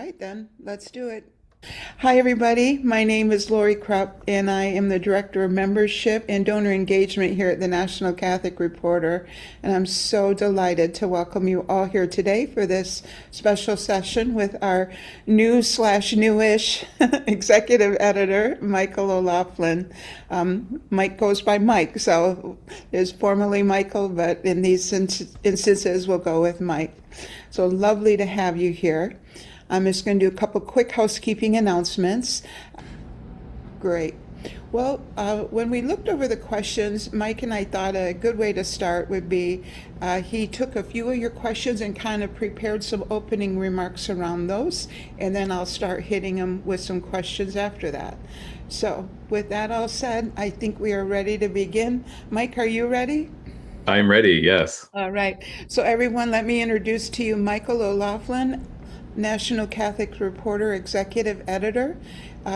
right, then, let's do it. Hi, everybody. My name is Lori Krupp, and I am the Director of Membership and Donor Engagement here at the National Catholic Reporter. And I'm so delighted to welcome you all here today for this special session with our new/newish executive editor, Michael O'Loughlin. Mike goes by Mike, so is formerly Michael, but in these instances, we'll go with Mike. So lovely to have you here. I'm just going to do a couple quick housekeeping announcements. Great. Well, when we looked over the questions, Mike and I thought a good way to start would be he took a few of your questions and kind of prepared some opening remarks around those, and then I'll start hitting them with some questions after that. So with that all said, I think we are ready to begin. Mike, are you ready? I'm ready, yes. All right. So everyone, let me introduce to you Michael O'Loughlin, National Catholic Reporter, Executive Editor.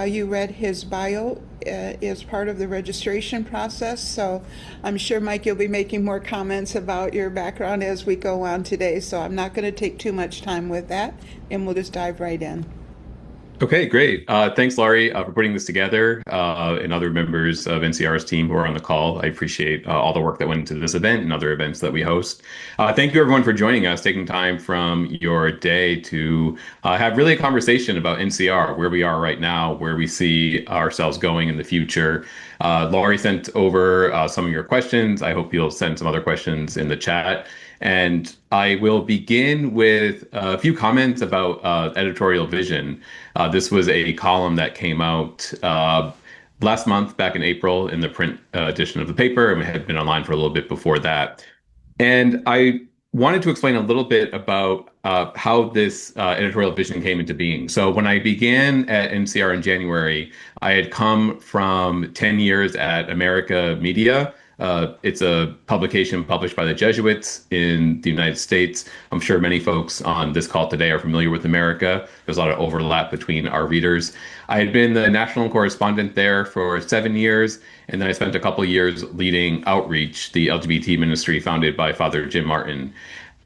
You read his bio as part of the registration process, so I'm sure, Mike, you'll be making more comments about your background as we go on today, so I'm not going to take too much time with that, and we'll just dive right in. Okay, great. Thanks, Laurie, for putting this together, and other members of NCR's team who are on the call. I appreciate all the work that went into this event and other events that we host. Thank you, everyone, for joining us, taking time from your day to have really a conversation about NCR, where we are right now, where we see ourselves going in the future. Laurie sent over some of your questions. I hope you'll send some other questions in the chat. And I will begin with a few comments about Editorial Vision. This was a column that came out last month, back in April, in the print edition of the paper, and had been online for a little bit before that. And I wanted to explain a little bit about how this editorial vision came into being. So when I began at NCR in January, I had come from 10 years at America Media. It's a publication published by the Jesuits in the United States. I'm sure many folks on this call today are familiar with America. There's a lot of overlap between our readers. I had been the national correspondent there for 7 years, and then I spent a couple of years leading Outreach, the LGBT ministry founded by Father Jim Martin.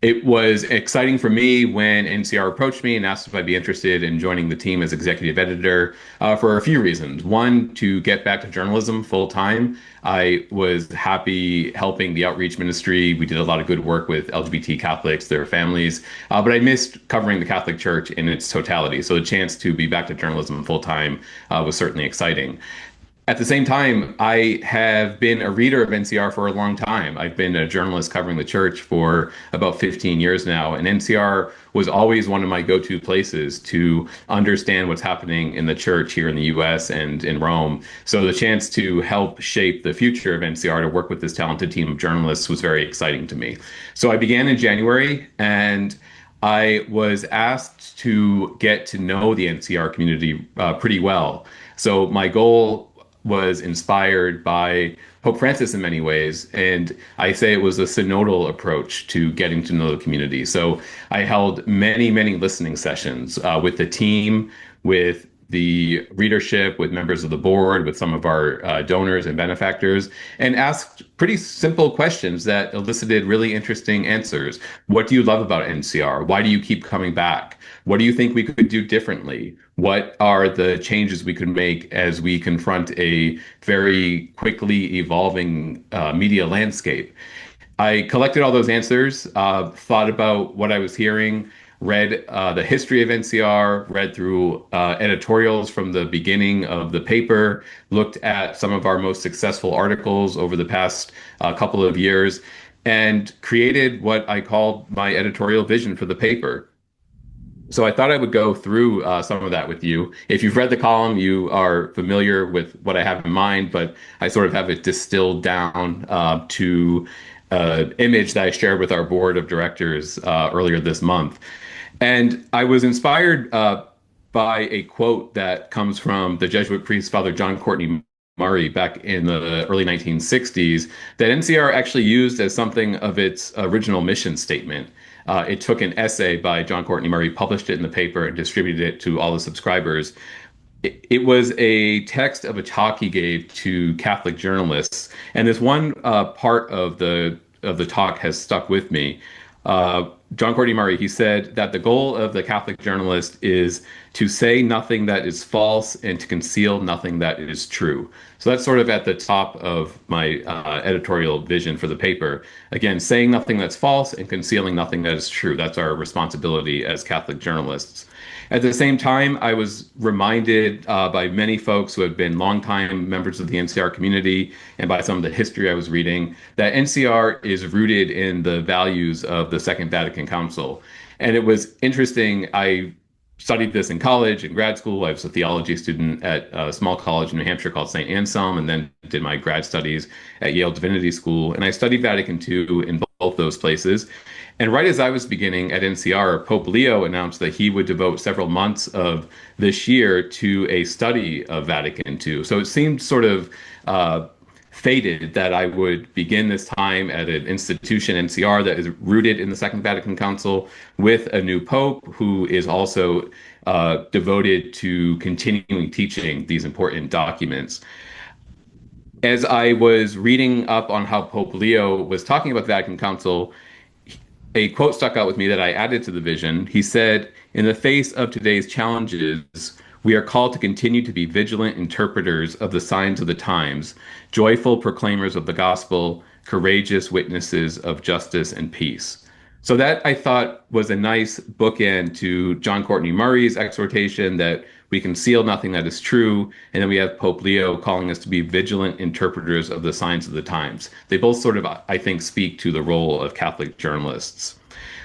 It was exciting for me when NCR approached me and asked if I'd be interested in joining the team as executive editor for a few reasons. One, to get back to journalism full time. I was happy helping the outreach ministry. We did a lot of good work with LGBT Catholics, their families, but I missed covering the Catholic Church in its totality. So the chance to be back to journalism full time was certainly exciting. At the same time, I have been a reader of NCR for a long time. I've been a journalist covering the church for about 15 years now, and NCR was always one of my go-to places to understand what's happening in the church here in the US and in Rome. So the chance to help shape the future of NCR, to work with this talented team of journalists, was very exciting to me. So I began in January, and I was asked to get to know the NCR community pretty well. So my goal was inspired by Pope Francis in many ways. And I say it was a synodal approach to getting to know the community. So I held many, many listening sessions with the team, with the readership, with members of the board, with some of our donors and benefactors, and asked pretty simple questions that elicited really interesting answers. What do you love about NCR? Why do you keep coming back? What do you think we could do differently? What are the changes we could make as we confront a very quickly evolving media landscape? I collected all those answers, thought about what I was hearing, read the history of NCR, read through editorials from the beginning of the paper, looked at some of our most successful articles over the past couple of years, and created what I called my editorial vision for the paper. So I thought I would go through some of that with you. If you've read the column, you are familiar with what I have in mind, but I sort of have it distilled down to an image that I shared with our board of directors earlier this month. And I was inspired by a quote that comes from the Jesuit priest, Father John Courtney Murray, back in the early 1960s, that NCR actually used as something of its original mission statement. It took an essay by John Courtney Murray, published it in the paper, and distributed it to all the subscribers. It was a text of a talk he gave to Catholic journalists, and this one part of the talk has stuck with me. John Courtney Murray, he said that the goal of the Catholic journalist is to say nothing that is false and to conceal nothing that is true. So that's sort of at the top of my editorial vision for the paper. Again, saying nothing that's false and concealing nothing that is true. That's our responsibility as Catholic journalists. At the same time, I was reminded by many folks who have been longtime members of the NCR community and by some of the history I was reading that NCR is rooted in the values of the Second Vatican Council. And it was interesting. I studied this in college and grad school. I was a theology student at a small college in New Hampshire called St. Anselm, and then did my grad studies at Yale Divinity School. And I studied Vatican II in both those places. And right as I was beginning at NCR, Pope Leo announced that he would devote several months of this year to a study of Vatican II. So it seemed sort of fated that I would begin this time at an institution, NCR, that is rooted in the Second Vatican Council with a new pope who is also devoted to continuing teaching these important documents. As I was reading up on how Pope Leo was talking about the Vatican Council, a quote stuck out with me that I added to the vision. He said, "In the face of today's challenges, we are called to continue to be vigilant interpreters of the signs of the times, joyful proclaimers of the gospel, courageous witnesses of justice and peace." So that I thought was a nice bookend to John Courtney Murray's exhortation that we conceal nothing that is true. And then we have Pope Leo calling us to be vigilant interpreters of the signs of the times. They both sort of, I think, speak to the role of Catholic journalists.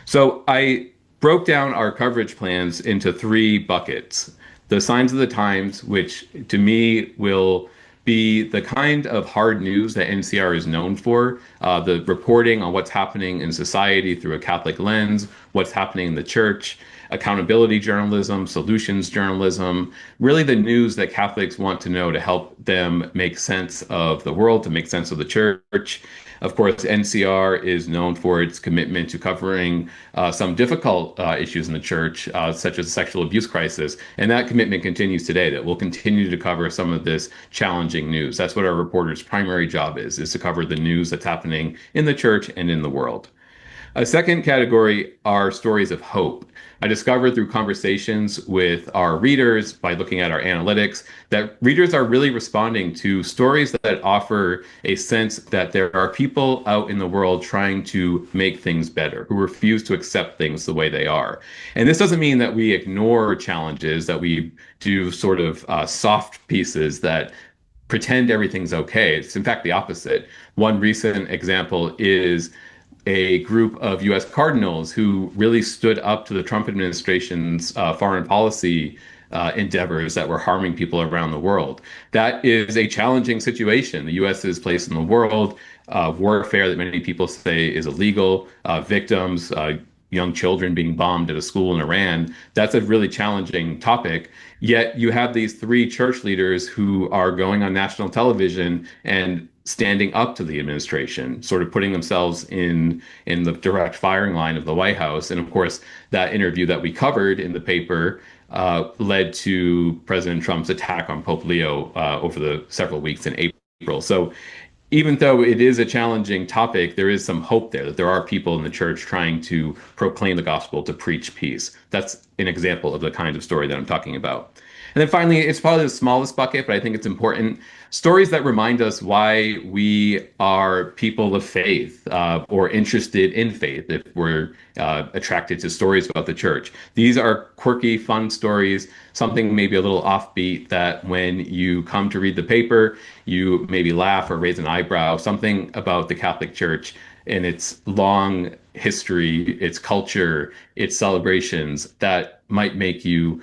So I broke down our coverage plans into three buckets. The signs of the times, which to me will be the kind of hard news that NCR is known for, the reporting on what's happening in society through a Catholic lens, what's happening in the church, accountability journalism, solutions journalism, really the news that Catholics want to know to help them make sense of the world, to make sense of the church. Of course, NCR is known for its commitment to covering some difficult issues in the church, such as the sexual abuse crisis. And that commitment continues today, that we'll continue to cover some of this challenging news. That's what our reporter's primary job is to cover the news that's happening in the church and in the world. A second category are stories of hope. I discovered through conversations with our readers by looking at our analytics that readers are really responding to stories that offer a sense that there are people out in the world trying to make things better, who refuse to accept things the way they are. And this doesn't mean that we ignore challenges, that we do sort of soft pieces that pretend everything's okay. It's in fact the opposite. One recent example is a group of U.S. cardinals who really stood up to the Trump administration's foreign policy endeavors that were harming people around the world. That is a challenging situation. The U.S.'s place in the world, warfare that many people say is illegal, victims, young children being bombed at a school in Iran. That's a really challenging topic. Yet you have these three church leaders who are going on national television and standing up to the administration, sort of putting themselves in the direct firing line of the White House. And of course, that interview that we covered in the paper led to President Trump's attack on Pope Leo over the several weeks in April. So even though it is a challenging topic, there is some hope there that there are people in the church trying to proclaim the gospel, to preach peace. That's an example of the kind of story that I'm talking about. And then finally, it's probably the smallest bucket, but I think it's important. Stories that remind us why we are people of faith or interested in faith, if we're attracted to stories about the church. These are quirky, fun stories, something maybe a little offbeat that when you come to read the paper, you maybe laugh or raise an eyebrow, something about the Catholic Church and its long history, its culture, its celebrations that might make you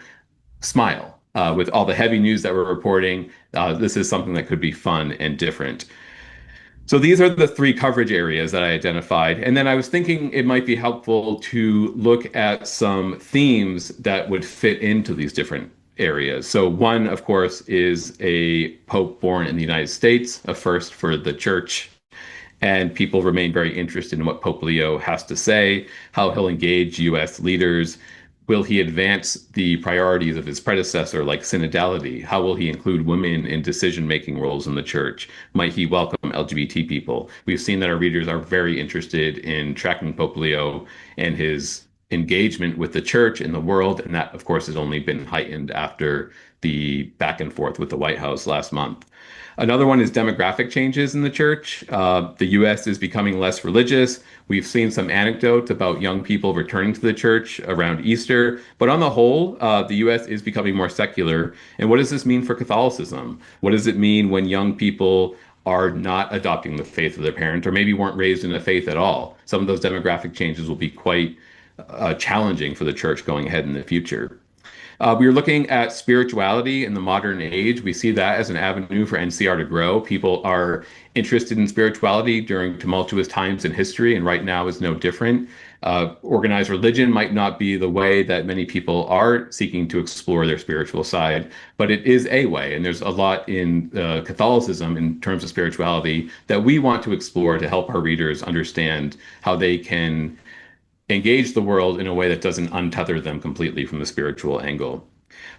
smile. With all the heavy news that we're reporting, this is something that could be fun and different. So these are the three coverage areas that I identified. And then I was thinking it might be helpful to look at some themes that would fit into these different areas. So one, of course, is a pope born in the United States, a first for the church. And people remain very interested in what Pope Leo has to say, how he'll engage U.S. leaders Will he advance the priorities of his predecessor, like synodality? How will he include women in decision-making roles in the church? Might he welcome LGBT people? We've seen that our readers are very interested in tracking Pope Leo and his engagement with the church in the world, and that, of course, has only been heightened after the back and forth with the White House last month. Another one is demographic changes in the church. The U.S. is becoming less religious. We've seen some anecdotes about young people returning to the church around Easter. But on the whole, the U.S. is becoming more secular. And what does this mean for Catholicism? What does it mean when young people are not adopting the faith of their parents or maybe weren't raised in a faith at all? Some of those demographic changes will be quite challenging for the church going ahead in the future. We are looking at spirituality in the modern age. We see that as an avenue for NCR to grow. People are interested in spirituality during tumultuous times in history, and right now is no different. Organized religion might not be the way that many people are seeking to explore their spiritual side, but it is a way. And there's a lot in Catholicism in terms of spirituality that we want to explore to help our readers understand how they can engage the world in a way that doesn't untether them completely from the spiritual angle.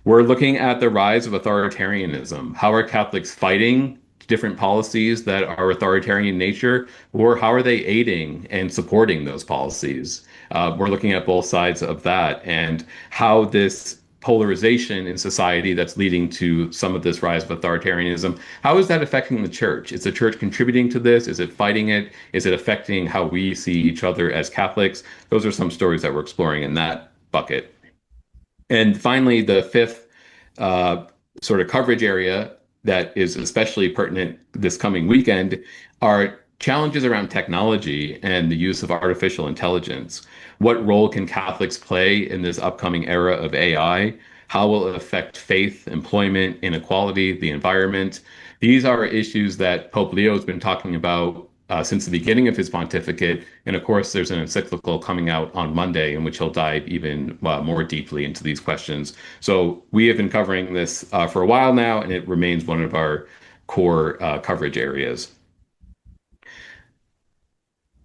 We're looking at the rise of authoritarianism. How are Catholics fighting different policies that are authoritarian in nature, or how are they aiding and supporting those policies? We're looking at both sides of that and how this polarization in society that's leading to some of this rise of authoritarianism, how is that affecting the church? Is the church contributing to this? Is it fighting it? Is it affecting how we see each other as Catholics? Those are some stories that we're exploring in that bucket. And finally, the fifth sort of coverage area that is especially pertinent this coming weekend are challenges around technology and the use of artificial intelligence. What role can Catholics play in this upcoming era of AI? How will it affect faith, employment, inequality, the environment? These are issues that Pope Leo has been talking about since the beginning of his pontificate. And of course, there's an encyclical coming out on Monday in which he'll dive even more deeply into these questions. So we have been covering this for a while now, and it remains one of our core coverage areas.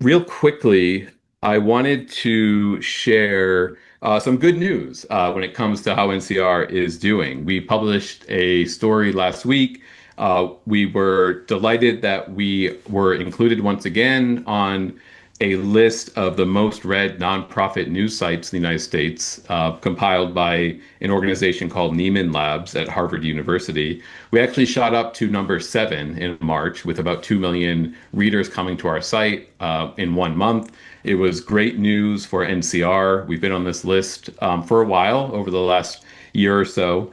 Real quickly, I wanted to share some good news when it comes to how NCR is doing. We published a story last week. We were delighted that we were included once again on a list of the most read nonprofit news sites in the United States, compiled by an organization called Nieman Labs at Harvard University. We actually shot up to number 7 in March with about 2 million readers coming to our site in 1 month. It was great news for NCR. We've been on this list for a while, over the last year or so.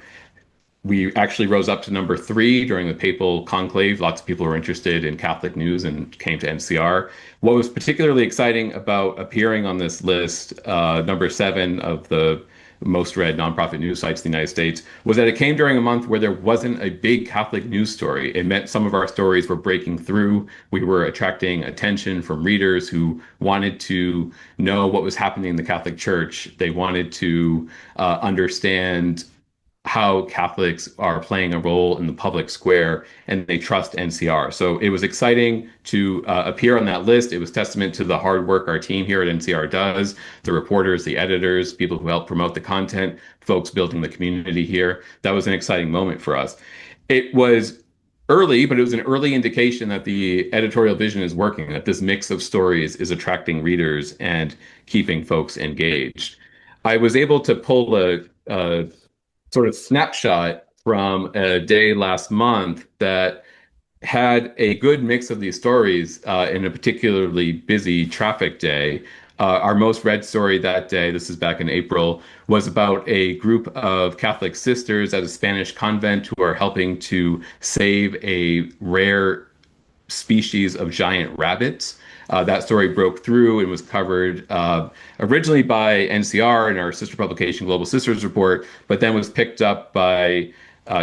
We actually rose up to number 3 during the papal conclave. Lots of people were interested in Catholic news and came to NCR. What was particularly exciting about appearing on this list, number 7 of the most read nonprofit news sites in the United States, was that it came during a month where there wasn't a big Catholic news story. It meant some of our stories were breaking through. We were attracting attention from readers who wanted to know what was happening in the Catholic Church. They wanted to understand how Catholics are playing a role in the public square, and they trust NCR. So it was exciting to appear on that list. It was testament to the hard work our team here at NCR does, the reporters, the editors, people who help promote the content, folks building the community here. That was an exciting moment for us. It was early, but it was an early indication that the editorial vision is working, that this mix of stories is attracting readers and keeping folks engaged. I was able to pull a sort of snapshot from a day last month that had a good mix of these stories in a particularly busy traffic day. Our most read story that day, this is back in April, was about a group of Catholic sisters at a Spanish convent who are helping to save a rare species of giant rabbits. That story broke through and was covered originally by NCR in our sister publication, Global Sisters Report, but then was picked up by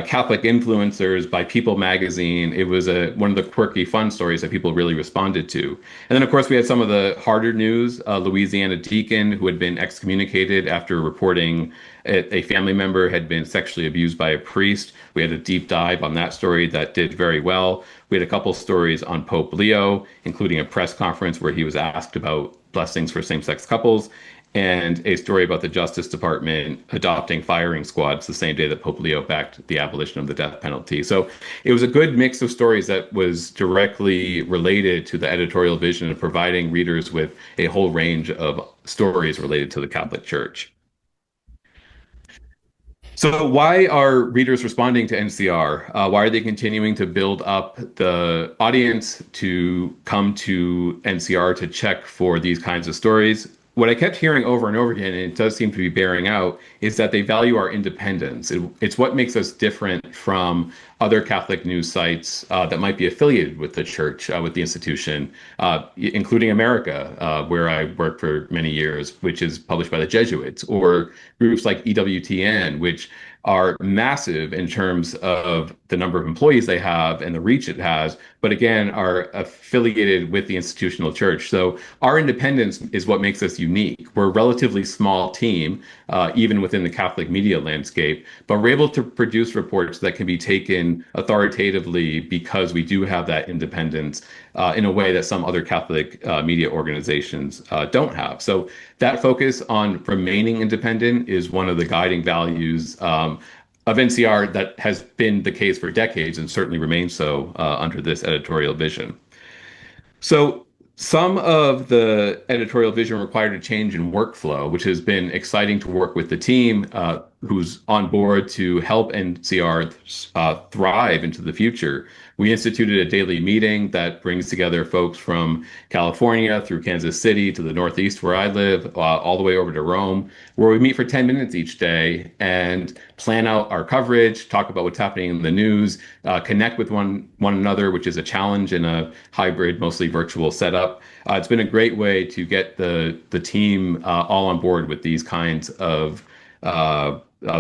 Catholic influencers, by People magazine. It was one of the quirky, fun stories that people really responded to. And then, of course, we had some of the harder news. Louisiana deacon who had been excommunicated after reporting a family member had been sexually abused by a priest. We had a deep dive on that story that did very well. We had a couple stories on Pope Leo, including a press conference where he was asked about blessings for same-sex couples. and a story about the Justice Department adopting firing squads the same day that Pope Leo backed the abolition of the death penalty. So it was a good mix of stories that was directly related to the editorial vision of providing readers with a whole range of stories related to the Catholic Church. So, why are readers responding to NCR? Why are they continuing to build up the audience to come to NCR to check for these kinds of stories? What I kept hearing over and over again, and it does seem to be bearing out, is that they value our independence. It's what makes us different from other Catholic news sites that might be affiliated with the church, with the institution, including America, where I worked for many years, which is published by the Jesuits, or groups like EWTN, which are massive in terms of the number of employees they have and the reach it has, but again, are affiliated with the institutional church. So our independence is what makes us unique. We're a relatively small team, even within the Catholic media landscape, but we're able to produce reports that can be taken authoritatively because we do have that independence in a way that some other Catholic media organizations don't have. So that focus on remaining independent is one of the guiding values of NCR that has been the case for decades and certainly remains so under this editorial vision. So some of the editorial vision required a change in workflow, which has been exciting to work with the team who's on board to help NCR thrive into the future. We instituted a daily meeting that brings together folks from California through Kansas City to the Northeast where I live, all the way over to Rome, where we meet for 10 minutes each day and plan out our coverage, talk about what's happening in the news, connect with one another, which is a challenge in a hybrid, mostly virtual setup. It's been a great way to get the team all on board with these kinds of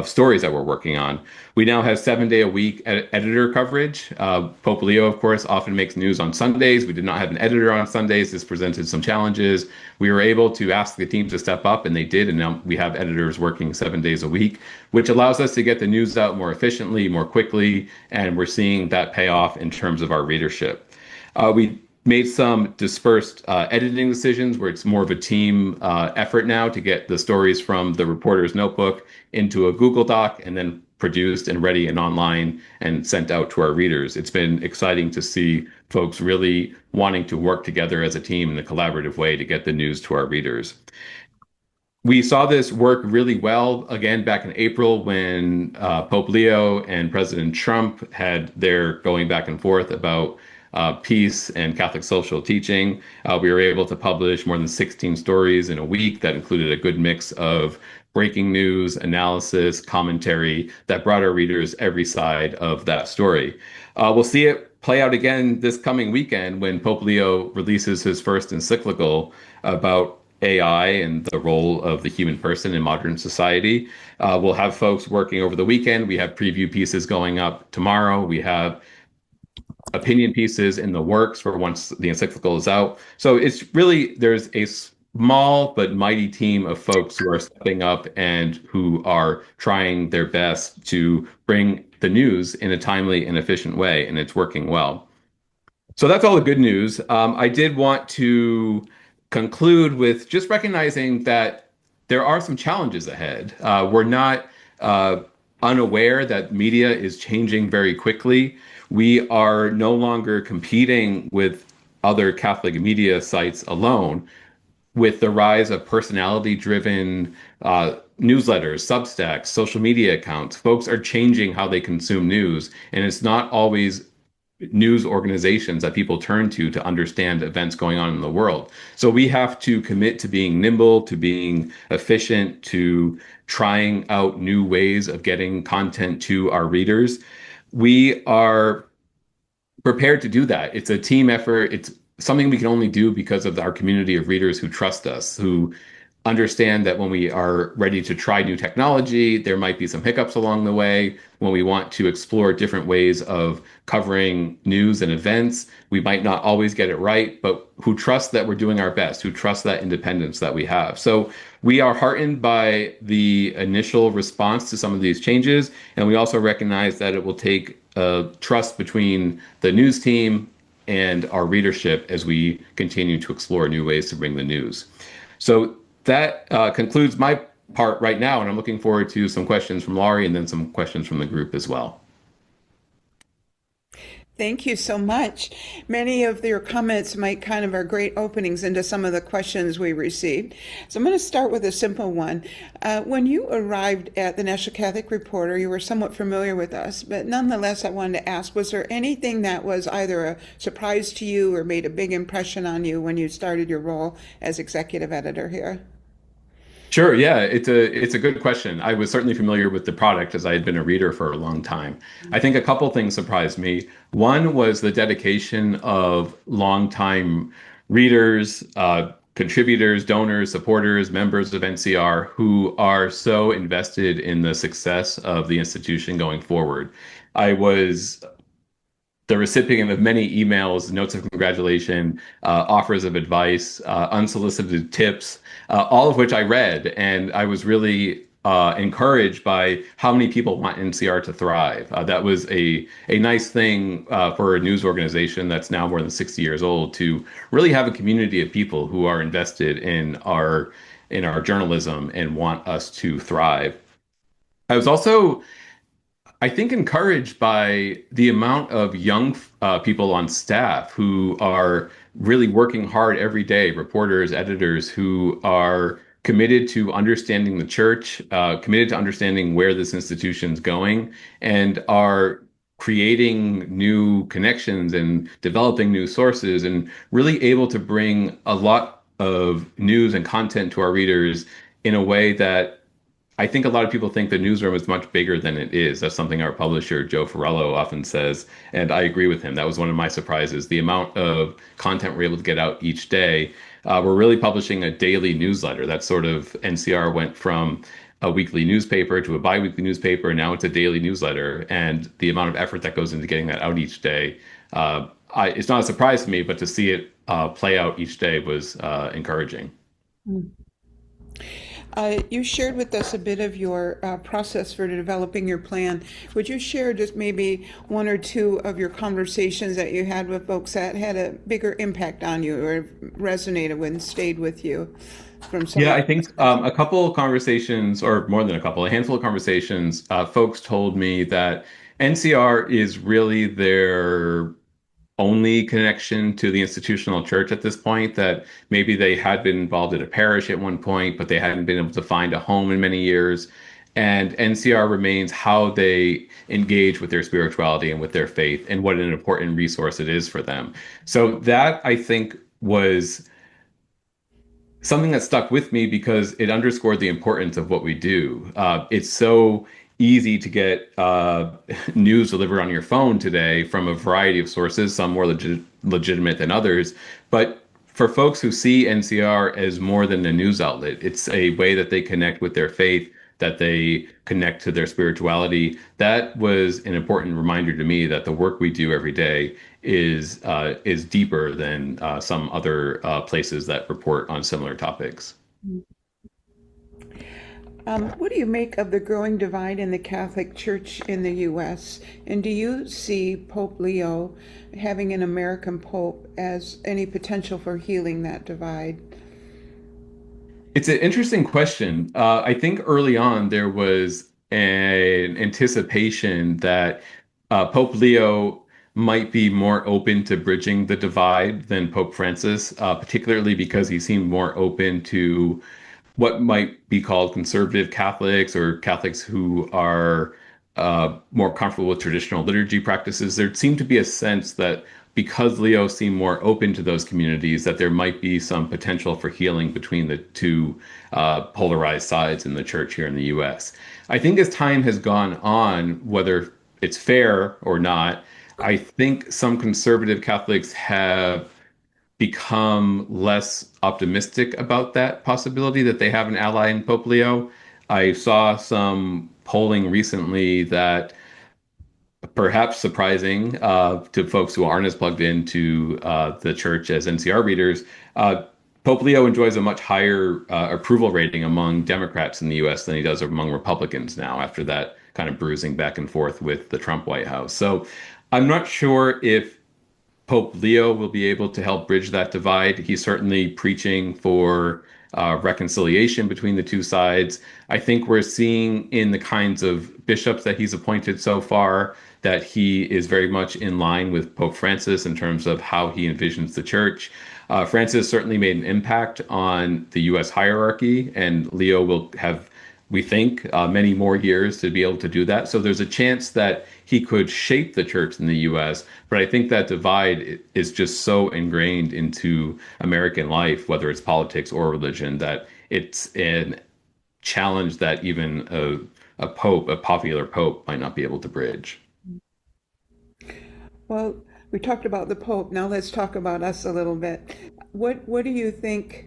stories that we're working on. We now have 7-day-a-week editor coverage. Pope Leo, of course, often makes news on Sundays. We did not have an editor on Sundays. This presented some challenges. We were able to ask the team to step up, and they did. And now we have editors working 7 days a week, which allows us to get the news out more efficiently, more quickly. And we're seeing that pay off in terms of our readership. We made some dispersed editing decisions where it's more of a team effort now to get the stories from the reporter's notebook into a Google Doc and then produced and ready and online and sent out to our readers. It's been exciting to see folks really wanting to work together as a team in a collaborative way to get the news to our readers. We saw this work really well again back in April when Pope Leo and President Trump had their going back and forth about peace and Catholic social teaching. We were able to publish more than 16 stories in a week that included a good mix of breaking news, analysis, commentary that brought our readers every side of that story. We'll see it play out again this coming weekend when Pope Leo releases his first encyclical about AI and the role of the human person in modern society. We'll have folks working over the weekend. We have preview pieces going up tomorrow. We have opinion pieces in the works for once the encyclical is out. So it's really, there's a small but mighty team of folks who are stepping up and who are trying their best to bring the news in a timely and efficient way, and it's working well. So that's all the good news. I did want to conclude with just recognizing that there are some challenges ahead. We're not unaware that media is changing very quickly. We are no longer competing with other Catholic media sites alone. With the rise of personality-driven newsletters, Substacks, social media accounts, folks are changing how they consume news, and it's not always news organizations that people turn to understand events going on in the world. So we have to commit to being nimble, to being efficient, to trying out new ways of getting content to our readers. We are prepared to do that. It's a team effort. It's something we can only do because of our community of readers who trust us, who understand that when we are ready to try new technology, there might be some hiccups along the way. When we want to explore different ways of covering news and events, we might not always get it right, but who trust that we're doing our best, who trust that independence that we have. So we are heartened by the initial response to some of these changes, and we also recognize that it will take trust between the news team and our readership as we continue to explore new ways to bring the news. So that concludes my part right now, and I'm looking forward to some questions from Laurie and then some questions from the group as well. Thank you so much. Many of your comments might kind of are great openings into some of the questions we received. So I'm going to start with a simple one. When you arrived at the National Catholic Reporter, you were somewhat familiar with us, but nonetheless, I wanted to ask, was there anything that was either a surprise to you or made a big impression on you when you started your role as executive editor here? Sure, yeah, it's a good question. I was certainly familiar with the product as I had been a reader for a long time. I think a couple things surprised me. One was the dedication of longtime readers, contributors, donors, supporters, members of NCR who are so invested in the success of the institution going forward. I was the recipient of many emails, notes of congratulation, offers of advice, unsolicited tips, all of which I read. And I was really encouraged by how many people want NCR to thrive. That was a nice thing for a news organization that's now more than 60 years old to really have a community of people who are invested in our journalism and want us to thrive. I was also I think encouraged by the amount of young people on staff who are really working hard every day, reporters, editors who are committed to understanding the church, committed to understanding where this institution's going, and are creating new connections and developing new sources and really able to bring a lot of news and content to our readers in a way that I think a lot of people think the newsroom is much bigger than it is. That's something our publisher, Joe Farello, often says. And I agree with him. That was one of my surprises. The amount of content we're able to get out each day. We're really publishing a daily newsletter. That sort of NCR went from a weekly newspaper to a biweekly newspaper. And now it's a daily newsletter. And the amount of effort that goes into getting that out each day, it's not a surprise to me, but to see it play out each day was encouraging. You shared with us a bit of your process for developing your plan. Would you share just maybe one or two of your conversations that you had with folks that had a bigger impact on you or resonated with and stayed with you from some Yeah, of I the think discussion? a couple of conversations, or more than a couple, a handful of conversations, folks told me that NCR is really their only connection to the institutional church at this point, that maybe they had been involved in a parish at one point, but they hadn't been able to find a home in many years. And NCR remains how they engage with their spirituality and with their faith and what an important resource it is for them. So that I think was something that stuck with me because it underscored the importance of what we do. It's so easy to get news delivered on your phone today from a variety of sources, some more legitimate than others. But for folks who see NCR as more than a news outlet, it's a way that they connect with their faith, that they connect to their spirituality. That was an important reminder to me that the work we do every day is deeper than some other places that report on similar topics. What do you make of the growing divide in the Catholic Church in the U.S.? And do you see Pope Leo having an American Pope as any potential for healing that divide? It's an interesting question. I think early on there was an anticipation that Pope Leo might be more open to bridging the divide than Pope Francis, particularly because he seemed more open to what might be called conservative Catholics or Catholics who are more comfortable with traditional liturgy practices. There seemed to be a sense that because Leo seemed more open to those communities, that there might be some potential for healing between the two polarized sides in the church here in the US. I think as time has gone on, whether it's fair or not, I think some conservative Catholics have become less optimistic about that possibility that they have an ally in Pope Leo. I saw some polling recently that, perhaps surprising to folks who aren't as plugged into the church as NCR readers, Pope Leo enjoys a much higher approval rating among Democrats in the US than he does among Republicans now, after that kind of bruising back and forth with the Trump White House. So I'm not sure if Pope Leo will be able to help bridge that divide. He's certainly preaching for reconciliation between the two sides. I think we're seeing in the kinds of bishops that he's appointed so far that he is very much in line with Pope Francis in terms of how he envisions the church. Francis certainly made an impact on the U.S. hierarchy, and Leo will have, we think, many more years to be able to do that. So there's a chance that he could shape the church in the U.S. But I think that divide is just so ingrained into American life, whether it's politics or religion, that it's a challenge that even a pope, a popular pope, might not be able to bridge. Well, we talked about the Pope. Now let's talk about us a little bit. What do you think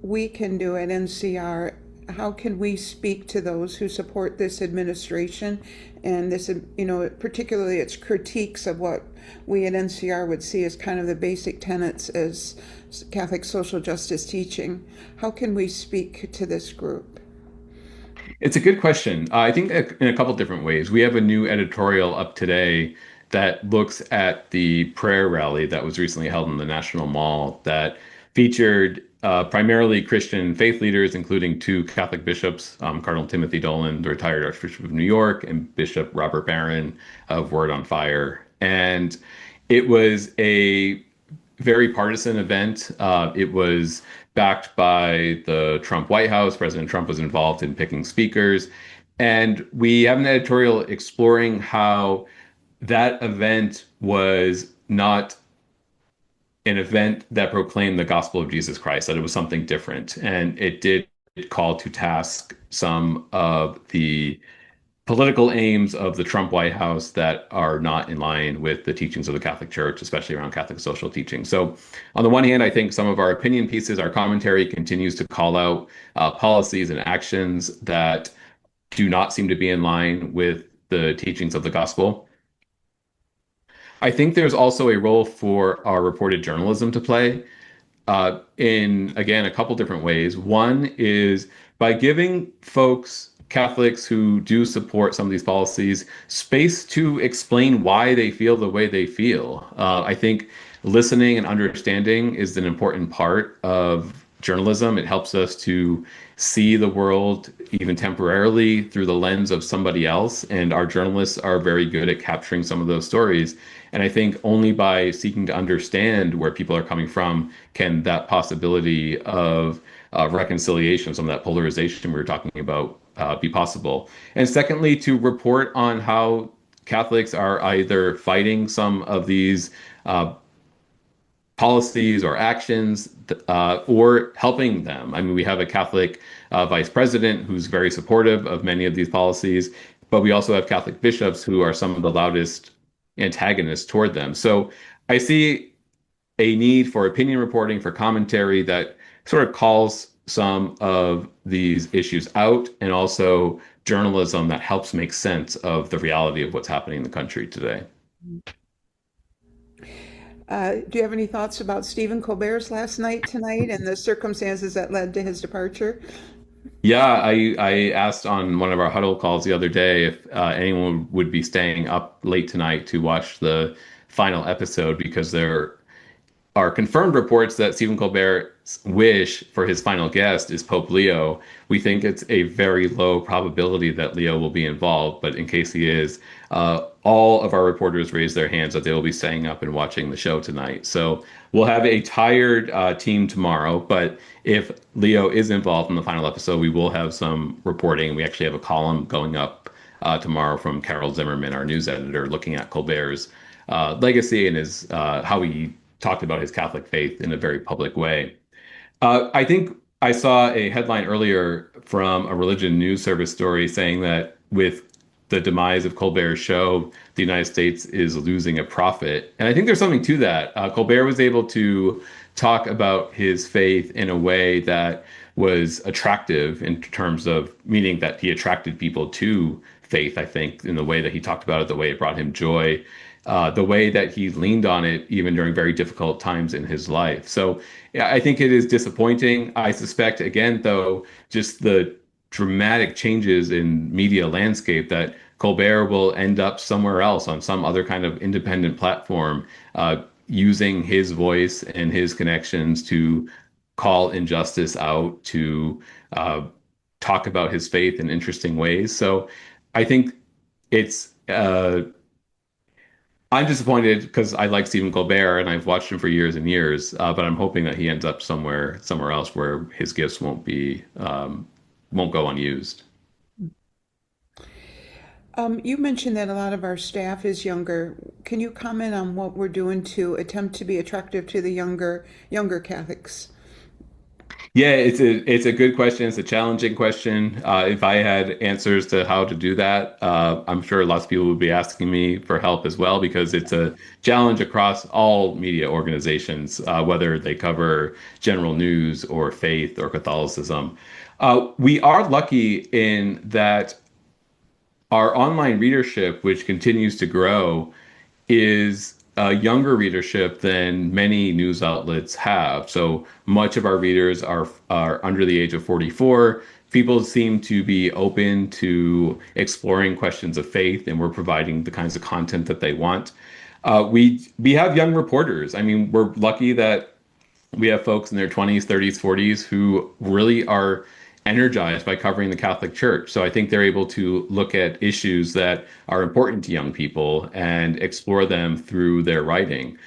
we can do at NCR? How can we speak to those who support this administration and this, particularly its critiques of what we at NCR would see as kind of the basic tenets as Catholic social justice teaching? How can we speak to this group? It's a good question. I think in a couple different ways. We have a new editorial up today that looks at the prayer rally that was recently held in the National Mall that featured primarily Christian faith leaders, including two Catholic bishops, Cardinal Timothy Dolan, the retired Archbishop of New York, and Bishop Robert Barron of Word on Fire. And it was a very partisan event. It was backed by the Trump White House. President Trump was involved in picking speakers. And we have an editorial exploring how that event was not an event that proclaimed the gospel of Jesus Christ, that it was something different. And it did call to task some of the political aims of the Trump White House that are not in line with the teachings of the Catholic Church, especially around Catholic social teaching. So, on the one hand, I think some of our opinion pieces, our commentary continues to call out policies and actions that do not seem to be in line with the teachings of the gospel. I think there's also a role for our reported journalism to play in, again, a couple different ways. One is by giving folks, Catholics who do support some of these policies, space to explain why they feel the way they feel. I think listening and understanding is an important part of journalism. It helps us to see the world, even temporarily, through the lens of somebody else. And our journalists are very good at capturing some of those stories. And I think only by seeking to understand where people are coming from can that possibility of reconciliation, some of that polarization we were talking about, be possible. And secondly, to report on how Catholics are either fighting some of these policies or actions or helping them. I mean, we have a Catholic vice president who's very supportive of many of these policies, but we also have Catholic bishops who are some of the loudest antagonists toward them. So I see a need for opinion reporting, for commentary that sort of calls some of these issues out, and also journalism that helps make sense of the reality of what's happening in the country today. Do you have any thoughts about Stephen Colbert's last night tonight and the circumstances that led to his departure? Yeah, I asked on one of our huddle calls the other day if anyone would be staying up late tonight to watch the final episode, because there are confirmed reports that Stephen Colbert's wish for his final guest is Pope Leo. We think it's a very low probability that Leo will be involved, but in case he is, all of our reporters raised their hands that they will be staying up and watching the show tonight. So we'll have a tired team tomorrow, but if Leo is involved in the final episode, we will have some reporting. We actually have a column going up tomorrow from Carol Zimmerman, our news editor, looking at Colbert's legacy and his how he talked about his Catholic faith in a very public way. I think I saw a headline earlier from a religion news service story saying that with the demise of Colbert's show, the United States is losing a prophet. And I think there's something to that. Colbert was able to talk about his faith in a way that was attractive in terms of meaning that he attracted people to faith, I think, in the way that he talked about it, the way it brought him joy, the way that he leaned on it even during very difficult times in his life. So yeah, I think it is disappointing. I suspect, again, though, just the dramatic changes in media landscape, that Colbert will end up somewhere else on some other kind of independent platform, using his voice and his connections to call injustice out, to talk about his faith in interesting ways. So I think it's I'm disappointed because I like Stephen Colbert and I've watched him for years and years, but I'm hoping that he ends up somewhere else where his gifts won't go unused. You mentioned that a lot of our staff is younger. Can you comment on what we're doing to attempt to be attractive to the younger Catholics? Yeah, it's a good question. It's a challenging question. If I had answers to how to do that, I'm sure lots of people would be asking me for help as well because it's a challenge across all media organizations, whether they cover general news or faith or Catholicism. We are lucky in that our online readership, which continues to grow, is a younger readership than many news outlets have. So much of our readers are under the age of 44. People seem to be open to exploring questions of faith, and we're providing the kinds of content that they want. We have young reporters. I mean, we're lucky that we have folks in their 20s, 30s, 40s who really are energized by covering the Catholic Church. So I think they're able to look at issues that are important to young people and explore them through their writing.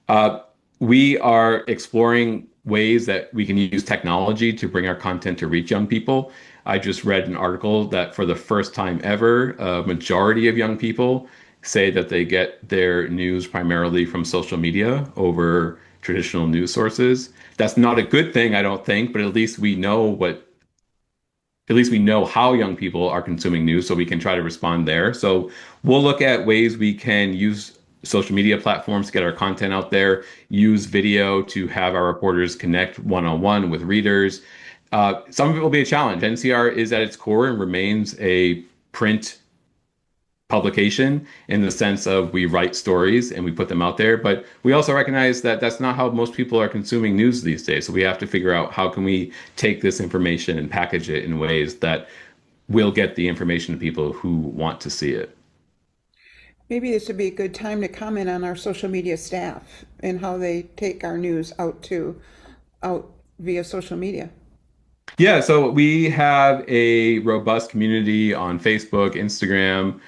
Uh, we are exploring ways that we can use technology to bring our content to reach young people. I just read an article that for the first time ever, a majority of young people say that they get their news primarily from social media over traditional news sources. That's not a good thing, I don't think, but at least we know how young people are consuming news, so we can try to respond there. So we'll look at ways we can use social media platforms to get our content out there, use video to have our reporters connect one-on-one with readers. Some of it will be a challenge. NCR is at its core and remains a print publication in the sense of we write stories and we put them out there, but we also recognize that that's not how most people are consuming news these days. So we have to figure out how can we take this information and package it in ways that will get the information to people who want to see it. Maybe this would be a good time to comment on our social media staff and how they take our news out via social media. Yeah, so we have a robust community on Facebook, Instagram,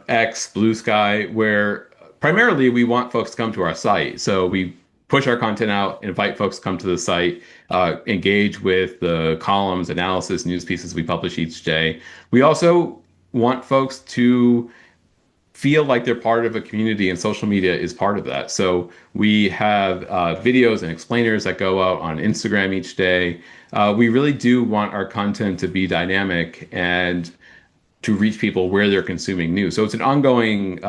X, Blue Sky, where primarily we want folks to come to our site. So we push our content out, invite folks to come to the site, engage with the columns, analysis, news pieces we publish each day. We also want folks to feel like they're part of a community, and social media is part of that. So we have videos and explainers that go out on Instagram each day. We really do want our content to be dynamic and to reach people where they're consuming news. So it's an ongoing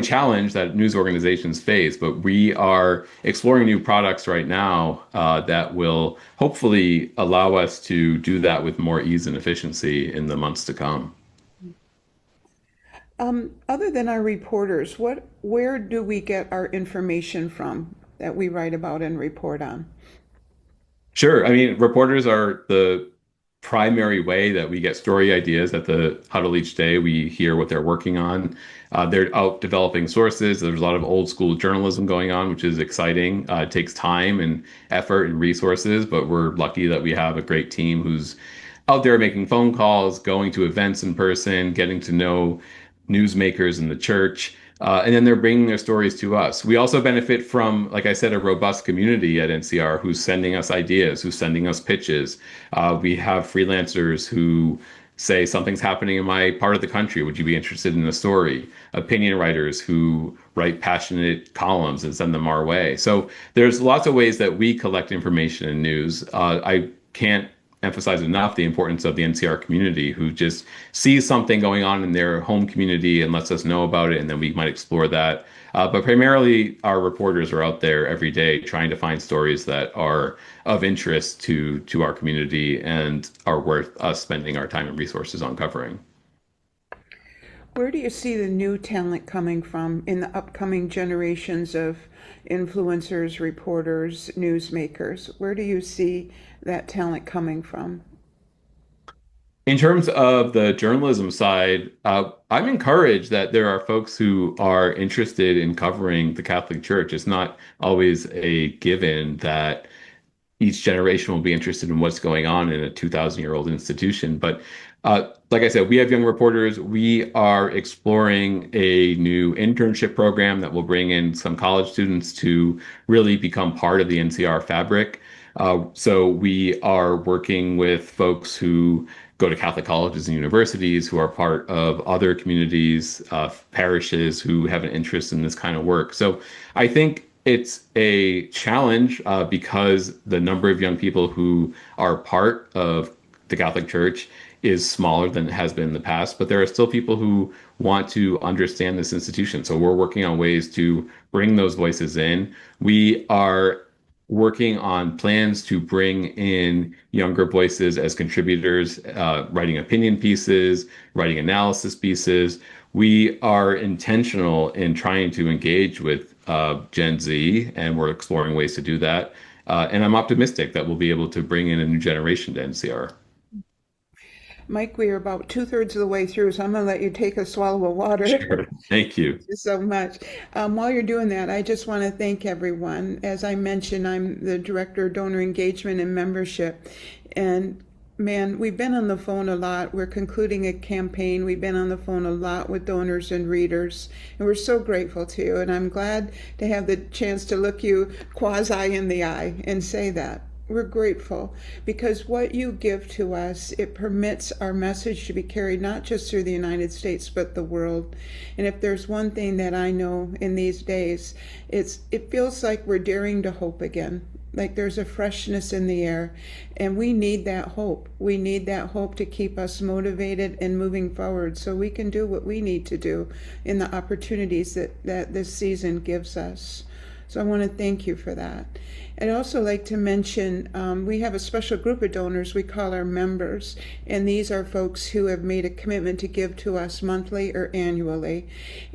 challenge that news organizations face, but we are exploring new products right now that will hopefully allow us to do that with more ease and efficiency in the months to come. Other than our reporters, where do we get our information from that we write about and report on? Sure. I mean, reporters are the primary way that we get story ideas at the huddle each day. We hear what they're working on. They're out developing sources. There's a lot of old school journalism going on, which is exciting. It takes time and effort and resources, but we're lucky that we have a great team who's out there making phone calls, going to events in person, getting to know newsmakers in the church. And then they're bringing their stories to us. We also benefit from, like I said, a robust community at NCR who's sending us ideas, who's sending us pitches. We have freelancers who say something's happening in my part of the country. Would you be interested in a story? Opinion writers who write passionate columns and send them our way. So there's lots of ways that we collect information and news. I can't emphasize enough the importance of the NCR community who just sees something going on in their home community and lets us know about it, and then we might explore that. But primarily, our reporters are out there every day trying to find stories that are of interest to our community and are worth us spending our time and resources on covering. Where do you see the new talent coming from in the upcoming generations of influencers, reporters, newsmakers? Where do you see that talent coming from? In terms of the journalism side, I'm encouraged that there are folks who are interested in covering the Catholic Church. It's not always a given that each generation will be interested in what's going on in a 2,000-year-old institution. But like I said, we have young reporters. We are exploring a new internship program that will bring in some college students to really become part of the NCR fabric. So we are working with folks who go to Catholic colleges and universities, who are part of other communities, parishes who have an interest in this kind of work. So I think it's a challenge because the number of young people who are part of the Catholic Church is smaller than it has been in the past, but there are still people who want to understand this institution. So we're working on ways to bring those voices in. We are working on plans to bring in younger voices as contributors, writing opinion pieces, writing analysis pieces. We are intentional in trying to engage with Gen Z, and we're exploring ways to do that. And I'm optimistic that we'll be able to bring in a new generation to NCR. Mike, we are about two-thirds of the way through, so I'm going to let you take a swallow of water. Sure. Thank you. Thank you so much. While you're doing that, I just want to thank everyone. As I mentioned, I'm the Director of Donor Engagement and Membership. And man, we've been on the phone a lot. We're concluding a campaign. We've been on the phone a lot with donors and readers. And we're so grateful to you. And I'm glad to have the chance to look you quasi in the eye and say that. We're grateful because what you give to us, it permits our message to be carried not just through the United States, but the world. And if there's one thing that I know in these days, it feels like we're daring to hope again. Like there's a freshness in the air, and we need that hope. We need that hope to keep us motivated and moving forward so we can do what we need to do in the opportunities that this season gives us. So I want to thank you for that. I'd also like to mention we have a special group of donors we call our members, and these are folks who have made a commitment to give to us monthly or annually.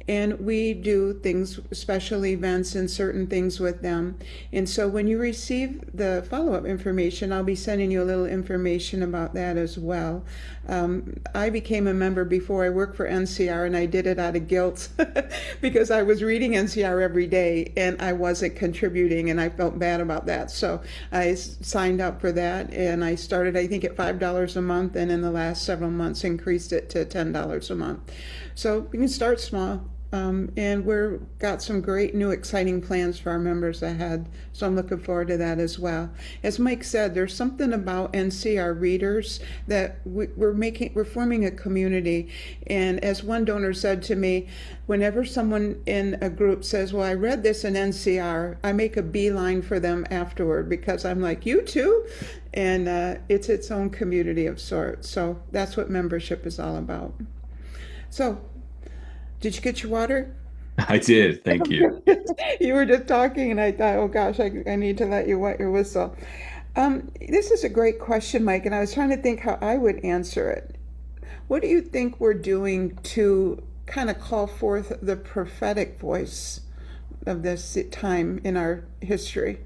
And we do things, special events and certain things with them. And so when you receive the follow-up information, I'll be sending you a little information about that as well. I became a member before I worked for NCR, and I did it out of guilt because I was reading NCR every day and I wasn't contributing, and I felt bad about that. So I signed up for that, and I started, I think, at $5 a month, and in the last several months increased it to $10 a month. So you can start small. And we've got some great new exciting plans for our members ahead. So I'm looking forward to that as well. As Mike said, there's something about NCR readers that we're forming a community. And as one donor said to me, whenever someone in a group says, well, I read this in NCR, I make a beeline for them afterward because I'm like, you too? And it's its own community of sorts. So that's what membership is all about. So did you get your water? I did. Thank you. You were just talking, and I thought, oh gosh, I need to let you wet your whistle. This is a great question, Mike, and I was trying to think how I would answer it. What do you think we're doing to kind of call forth the prophetic voice of this time in our history?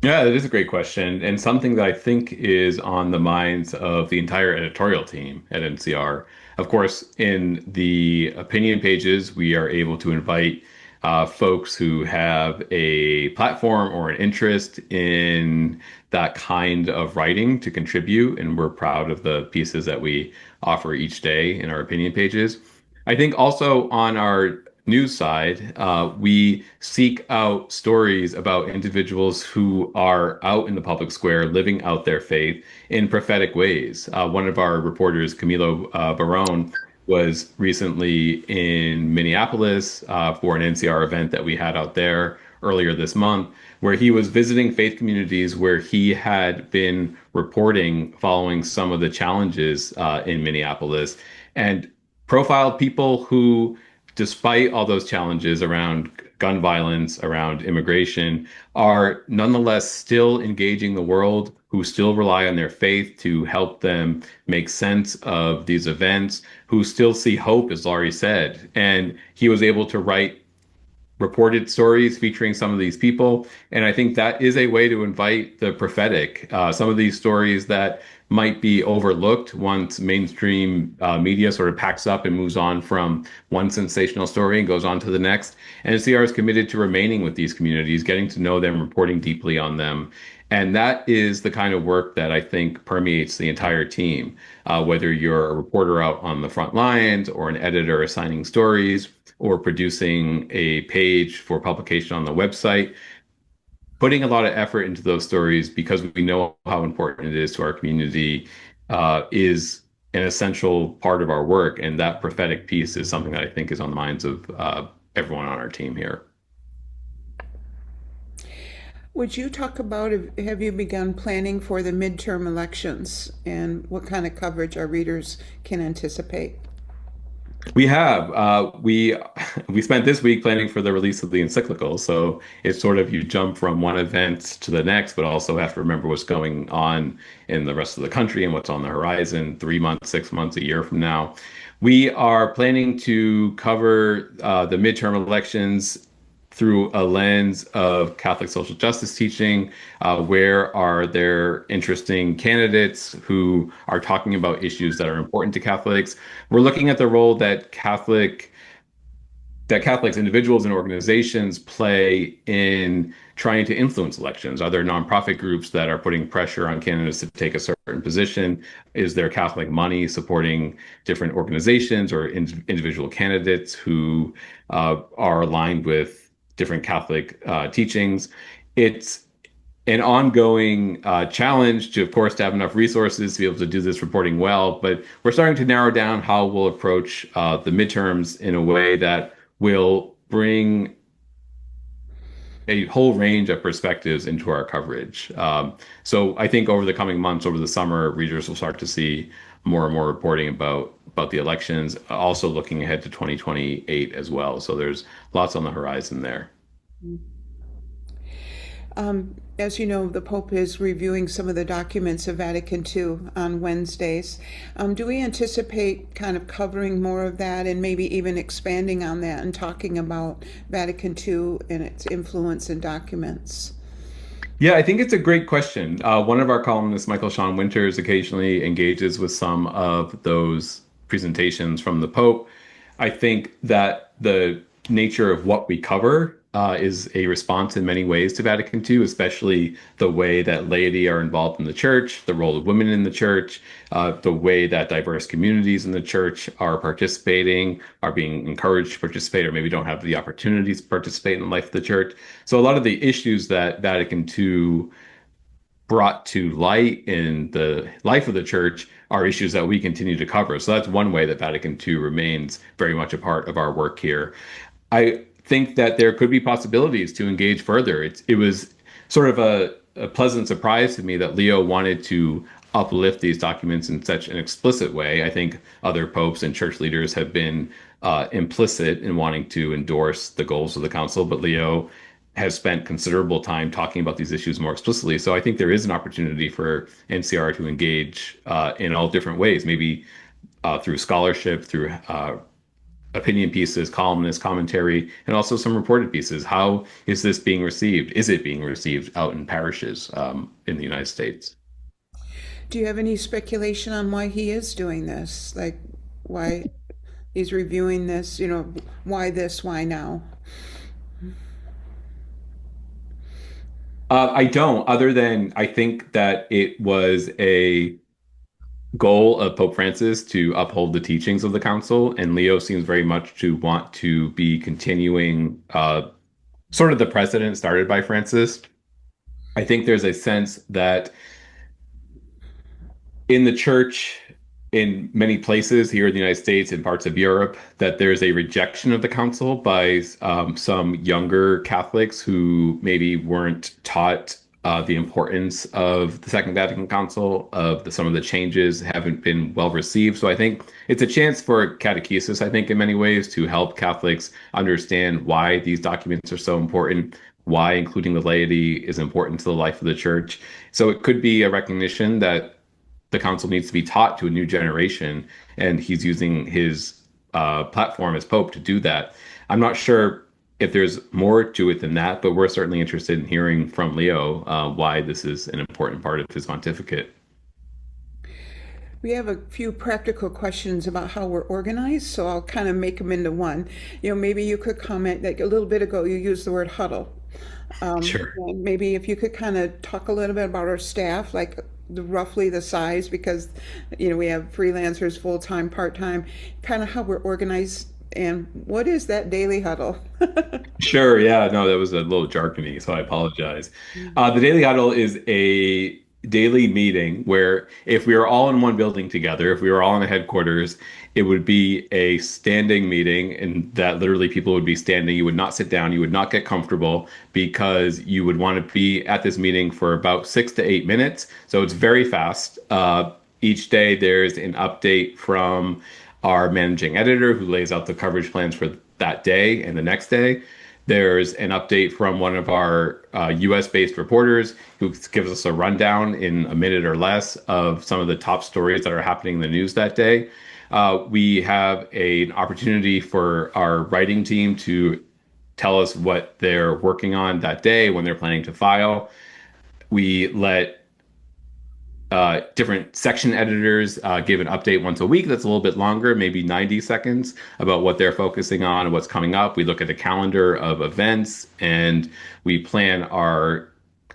Yeah, that is a great question, and something that I think is on the minds of the entire editorial team at NCR. Of course, in the opinion pages, we are able to invite folks who have a platform or an interest in that kind of writing to contribute, and we're proud of the pieces that we offer each day in our opinion pages. I think also on our news side, we seek out stories about individuals who are out in the public square living out their faith in prophetic ways. One of our reporters, Camilo Barone, was recently in Minneapolis for an NCR event that we had out there earlier this month, where he was visiting faith communities where he had been reporting following some of the challenges in Minneapolis, and profiled people who, despite all those challenges around gun violence, around immigration, are nonetheless still engaging the world, who still rely on their faith to help them make sense of these events, who still see hope, as Laurie said. And he was able to write reported stories featuring some of these people. And I think that is a way to invite the prophetic. Some of these stories that might be overlooked once mainstream media sort of packs up and moves on from one sensational story and goes on to the next. And NCR is committed to remaining with these communities, getting to know them, reporting deeply on them. And that is the kind of work that I think permeates the entire team, whether you're a reporter out on the front lines or an editor assigning stories or producing a page for publication on the website. Putting a lot of effort into those stories because we know how important it is to our community is an essential part of our work. And that prophetic piece is something that I think is on the minds of everyone on our team here. Would you talk about, have you begun planning for the midterm elections and what kind of coverage our readers can anticipate? We have we spent this week planning for the release of the encyclical, so it's sort of you jump from one event to the next, but also have to remember what's going on in the rest of the country and what's on the horizon 3 months, 6 months, a year from now. We are planning to cover the midterm elections through a lens of Catholic social justice teaching. Where are there interesting candidates who are talking about issues that are important to Catholics? We're looking at the role that Catholics, individuals and organizations play in trying to influence elections. Are there nonprofit groups that are putting pressure on candidates to take a certain position? Is there Catholic money supporting different organizations or individual candidates who are aligned with different Catholic teachings? It's an ongoing challenge to, of course, to have enough resources to be able to do this reporting well. But we're starting to narrow down how we'll approach the midterms in a way that will bring a whole range of perspectives into our coverage. So I think over the coming months, over the summer, readers will start to see more and more reporting about the elections, also looking ahead to 2028 as well. So there's lots on the horizon there. As you know, the Pope is reviewing some of the documents of Vatican II on Wednesdays. Do we anticipate kind of covering more of that and maybe even expanding on that and talking about Vatican II and its influence in documents? Yeah, I think it's a great question. One of our columnists, Michael Sean Winters, occasionally engages with some of those presentations from the Pope. I think that the nature of what we cover is a response in many ways to Vatican II, especially the way that laity are involved in the church, the role of women in the church, the way that diverse communities in the church are participating, are being encouraged to participate, or maybe don't have the opportunities to participate in the life of the church. So a lot of the issues that Vatican II brought to light in the life of the church are issues that we continue to cover. So that's one way that Vatican II remains very much a part of our work here. I think that there could be possibilities to engage further. It was sort of a pleasant surprise to me that Leo wanted to uplift these documents in such an explicit way. I think other popes and church leaders have been implicit in wanting to endorse the goals of the council, but Leo has spent considerable time talking about these issues more explicitly. So I think there is an opportunity for NCR to engage in all different ways, maybe through scholarship, through opinion pieces, columnists, commentary, and also some reported pieces. How is this being received? Is it being received out in parishes in the United States? Do you have any speculation on why he is doing this? Like why he's reviewing this, why this, why now? I don't, other than I think that it was a goal of Pope Francis to uphold the teachings of the council, and Leo seems very much to want to be continuing sort of the precedent started by Francis. I think there's a sense that in the church, in many places here in the United States and parts of Europe, that there's a rejection of the council by some younger Catholics who maybe weren't taught the importance of the Second Vatican Council, some of the changes haven't been well received. So I think it's a chance for catechesis, I think, in many ways, to help Catholics understand why these documents are so important, why including the laity is important to the life of the church. So it could be a recognition that the council needs to be taught to a new generation, and he's using his platform as Pope to do that. I'm not sure if there's more to it than that, but we're certainly interested in hearing from Leo why this is an important part of his pontificate. We have a few practical questions about how we're organized, so I'll kind of make them into one. Maybe you could comment, like a little bit ago, you used the word huddle. Sure. And maybe if you could kind of talk a little bit about our staff, like roughly the size, because we have freelancers, full time, part time, kind of how we're organized, and what is that daily huddle? Sure. Yeah. No, that was a little jargony, so I apologize. The Daily Huddle is a daily meeting where if we were all in one building together, if we were all in the headquarters, it would be a standing meeting, and that literally people would be standing. You would not sit down. You would not get comfortable because you would want to be at this meeting for about 6 to 8 minutes. So it's very fast. Each day there's an update from our managing editor who lays out the coverage plans for that day and the next day. There's an update from one of our US based reporters who gives us a rundown in a minute or less of some of the top stories that are happening in the news that day. We have an opportunity for our writing team to tell us what they're working on that day, when they're planning to file. We let different section editors give an update once a week that's a little bit longer, maybe 90 seconds, about what they're focusing on and what's coming up. We look at a calendar of events and we plan our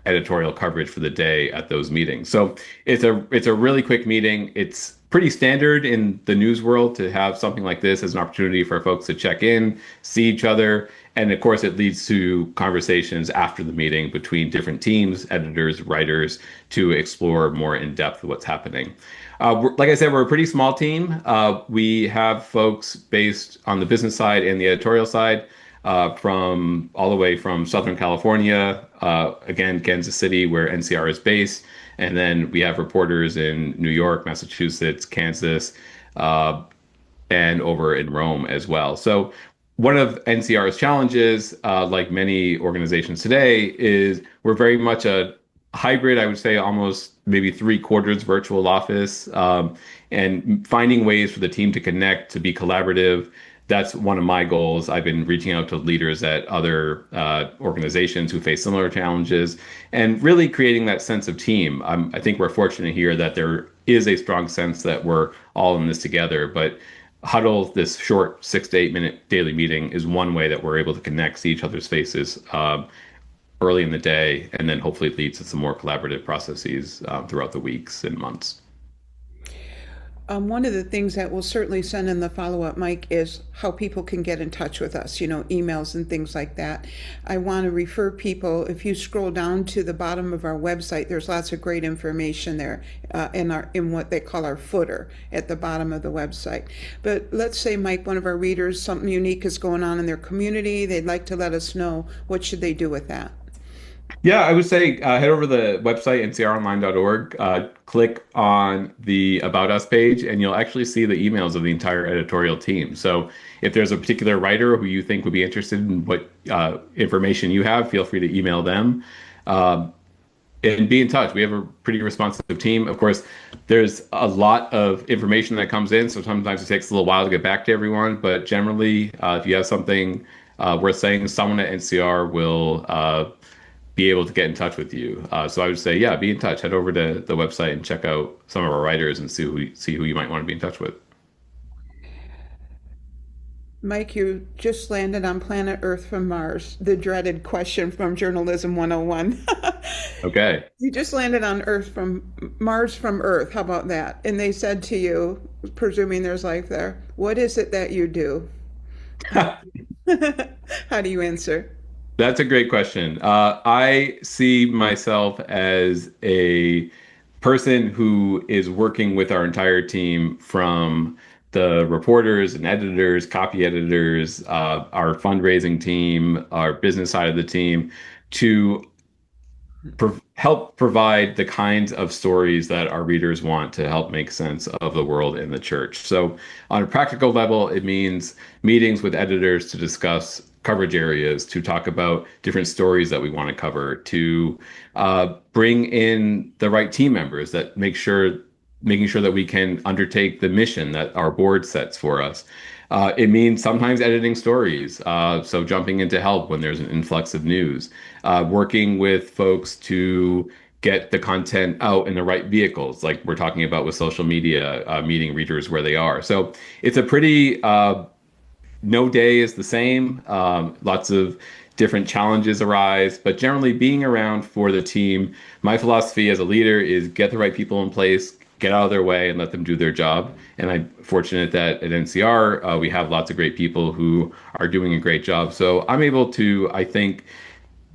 editorial coverage for the day at those meetings. So it's a really quick meeting. It's pretty standard in the news world to have something like this as an opportunity for folks to check in, see each other, and of course it leads to conversations after the meeting between different teams, editors, writers, to explore more in depth what's happening. Like I said, we're a pretty small team. We have folks based on the business side and the editorial side, from all the way from Southern California, again, Kansas City, where NCR is based. And then we have reporters in New York, Massachusetts, Kansas, and over in Rome as well. So one of NCR's challenges, like many organizations today, is we're very much a hybrid, I would say almost maybe three-quarters virtual office, and finding ways for the team to connect, to be collaborative. That's one of my goals. I've been reaching out to leaders at other organizations who face similar challenges and really creating that sense of team. I think we're fortunate here that there is a strong sense that we're all in this together, but Huddle, this short 6 to 8 minute daily meeting, is one way that we're able to connect, see each other's faces early in the day, and then hopefully leads to some more collaborative processes throughout the weeks and months. One of the things that we'll certainly send in the follow-up, Mike, is how people can get in touch with us, emails and things like that. I want to refer people, if you scroll down to the bottom of our website, there's lots of great information there in what they call our footer at the bottom of the website. But let's say, Mike, one of our readers, something unique is going on in their community. They'd like to let us know. What should they do with that? Yeah, I would say head over to the website, ncronline.org, click on the About Us page, and you'll actually see the emails of the entire editorial team. So if there's a particular writer who you think would be interested in what information you have, feel free to email them. And be in touch. We have a pretty responsive team. Of course, there's a lot of information that comes in, so sometimes it takes a little while to get back to everyone. But generally, if you have something worth saying, someone at NCR will be able to get in touch with you. So I would say, yeah, be in touch. Head over to the website and check out some of our writers and see who you might want to be in touch with. Mike, you just landed on planet Earth from Mars, the dreaded question from Journalism 101. Okay. You just landed on Earth from Mars from Earth. How about that? And they said to you, presuming there's life there, what is it that you do? How do you answer? That's a great question. I see myself as a person who is working with our entire team, from the reporters and editors, copy editors, our fundraising team, our business side of the team, to help provide the kinds of stories that our readers want to help make sense of the world and the church. So, on a practical level, it means meetings with editors to discuss coverage areas, to talk about different stories that we want to cover, to bring in the right team members that making sure that we can undertake the mission that our board sets for us. It means sometimes editing stories, so jumping in to help when there's an influx of news, working with folks to get the content out in the right vehicles, like we're talking about with social media, meeting readers where they are. So it's a pretty no day is the same. Lots of different challenges arise, but generally being around for the team. My philosophy as a leader is get the right people in place, get out of their way, and let them do their job. And I'm fortunate that at NCR, we have lots of great people who are doing a great job. So I'm able to, I think,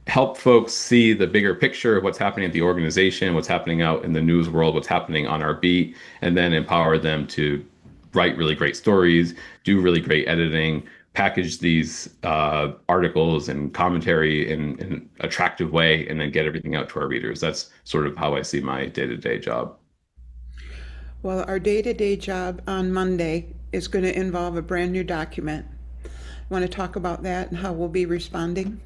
help folks see the bigger picture of what's happening at the organization, what's happening out in the news world, what's happening on our beat, and then empower them to write really great stories, do really great editing, package these articles and commentary in an attractive way, and then get everything out to our readers. That's sort of how I see my day-to-day job. Well, our day-to-day job on Monday is going to involve a brand new document. Want to talk about that and how we'll be responding?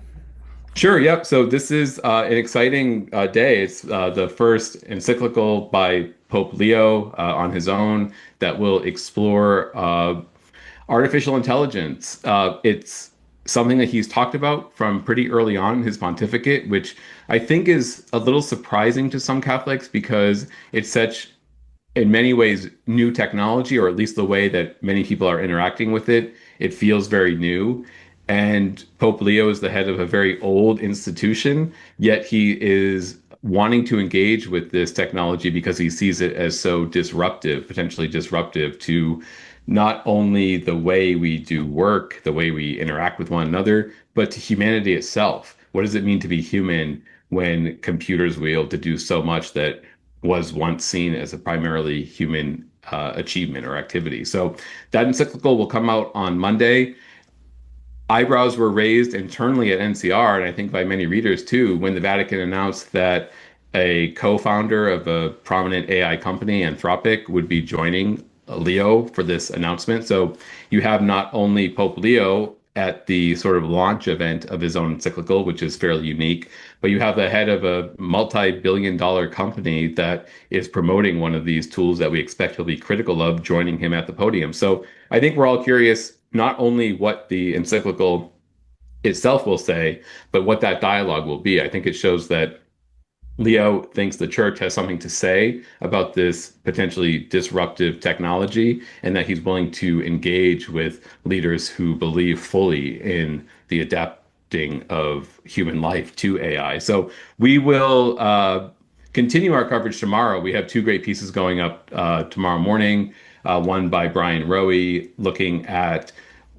Sure, yep. So this is an exciting day. It's the first encyclical by Pope Leo on his own that will explore artificial intelligence. It's something that he's talked about from pretty early on in his pontificate, which I think is a little surprising to some Catholics because it's such, in many ways, new technology, or at least the way that many people are interacting with it. It feels very new. And Pope Leo is the head of a very old institution, yet he is wanting to engage with this technology because he sees it as so disruptive, potentially disruptive to not only the way we do work, the way we interact with one another, but to humanity itself. What does it mean to be human when computers will be able to do so much that was once seen as a primarily human achievement or activity? So that encyclical will come out on Monday. Eyebrows were raised internally at NCR, and I think by many readers too, when the Vatican announced that a co-founder of a prominent AI company, Anthropic, would be joining Leo for this announcement. So you have not only Pope Leo at the sort of launch event of his own encyclical, which is fairly unique, but you have the head of a multi-billion-dollar company that is promoting one of these tools that we expect he'll be critical of, joining him at the podium. So I think we're all curious not only what the encyclical itself will say, but what that dialogue will be. I think it shows that Leo thinks the church has something to say about this potentially disruptive technology, and that he's willing to engage with leaders who believe fully in the adapting of human life to AI. So we will continue our coverage tomorrow. We have two great pieces going up tomorrow morning. One by Brian Rowe, looking at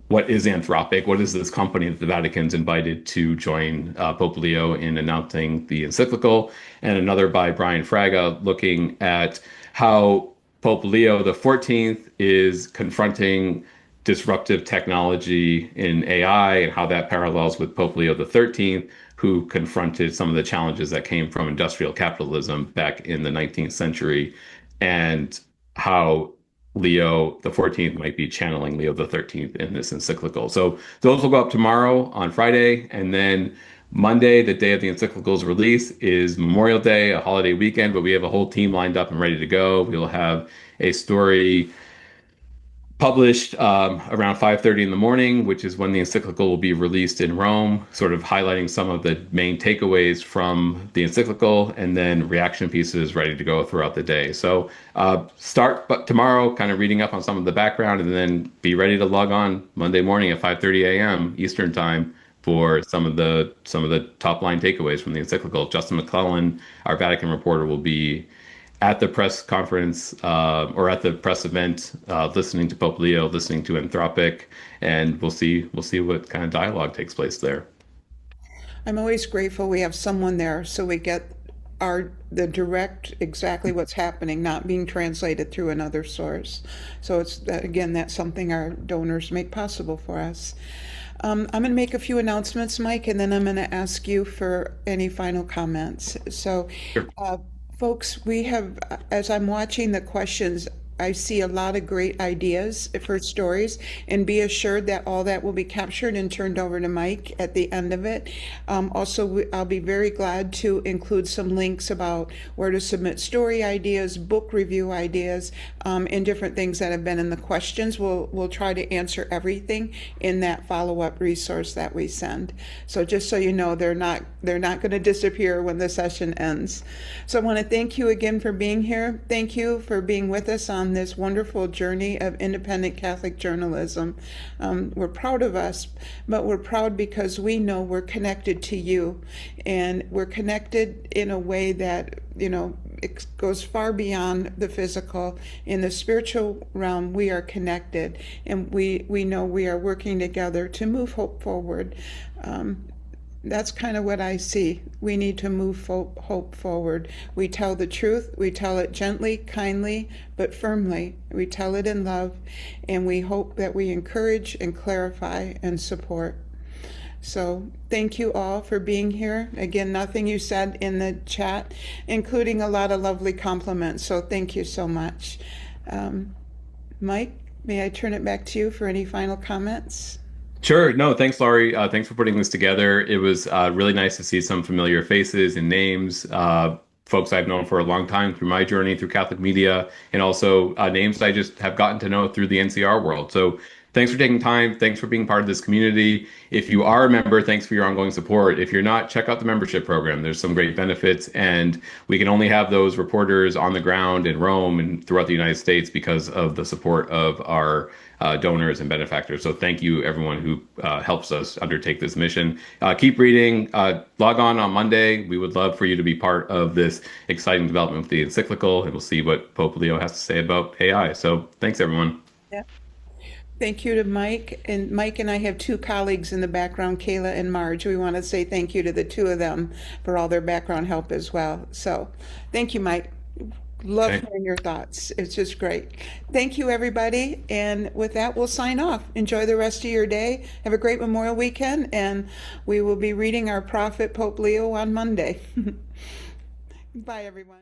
what is Anthropic, what is this company that the Vatican's invited to join Pope Leo in announcing the encyclical, and another by Brian Fraga, looking at how Pope Leo the 14th is confronting disruptive technology in AI and how that parallels with Pope Leo the 13th, who confronted some of the challenges that came from industrial capitalism back in the 19th century, and how Leo the 14th might be channeling Leo the 13th in this encyclical. So those will go up tomorrow on Friday, and then Monday, the day of the encyclical's release, is Memorial Day, a holiday weekend, but we have a whole team lined up and ready to go. We will have a story published around 5:30 in the morning, which is when the encyclical will be released in Rome, sort of highlighting some of the main takeaways from the encyclical, and then reaction pieces ready to go throughout the day. So start but tomorrow kind of reading up on some of the background, and then be ready to log on Monday morning at 5:30 a.m. Eastern time for some of the top line takeaways from the encyclical. Justin McClellan, our Vatican reporter, will be at the press conference or at the press event, listening to Pope Leo, listening to Anthropic, and we'll see what kind of dialogue takes place there. I'm always grateful we have someone there so we get the direct exactly what's happening, not being translated through another source. So it's again, that's something our donors make possible for us. I'm going to make a few announcements, Mike, and then I'm going to ask you for any final comments. So, Sure. folks, we have, as I'm watching the questions, I see a lot of great ideas for stories, and be assured that all that will be captured and turned over to Mike at the end of it. Also, I'll be very glad to include some links about where to submit story ideas, book review ideas, and different things that have been in the questions. We'll try to answer everything in that follow-up resource that we send. So just so you know, they're not going to disappear when the session ends. So I want to thank you again for being here. Thank you for being with us on on this wonderful journey of independent Catholic journalism. We're proud of us, but we're proud because we know we're connected to you, and we're connected in a way that, it goes far beyond the physical. In the spiritual realm, we are connected, and we know we are working together to move hope forward. That's kind of what I see. We need to move hope forward. We tell the truth. We tell it gently, kindly, but firmly. We tell it in love, and we hope that we encourage and clarify and support. So thank you all for being here. Again, nothing you said in the chat, including a lot of lovely compliments. So thank you so much. Mike, may I turn it back to you for any final comments? Sure. No, thanks, Laurie. Thanks for putting this together. It was really nice to see some familiar faces and names, folks I've known for a long time through my journey through Catholic media, and also names I just have gotten to know through the NCR world. So thanks for taking time. Thanks for being part of this community. If you are a member, thanks for your ongoing support. If you're not, check out the membership program. There's some great benefits, and we can only have those reporters on the ground in Rome and throughout the United States because of the support of our donors and benefactors. So thank you, everyone who helps us undertake this mission. Keep reading. Log on Monday. We would love for you to be part of this exciting development with the encyclical, and we'll see what Pope Leo has to say about AI. So thanks, everyone. Yeah. Thank you to Mike. And Mike and I have two colleagues in the background, Kayla and Marge. We want to say thank you to the two of them for all their background help as well. So thank you, Mike. Love hearing your thoughts. It's just great. Thank you, everybody. And with that, we'll sign off. Enjoy the rest of your day. Have a great Memorial weekend. And we will be reading our prophet, Pope Leo, on Monday. Bye, everyone.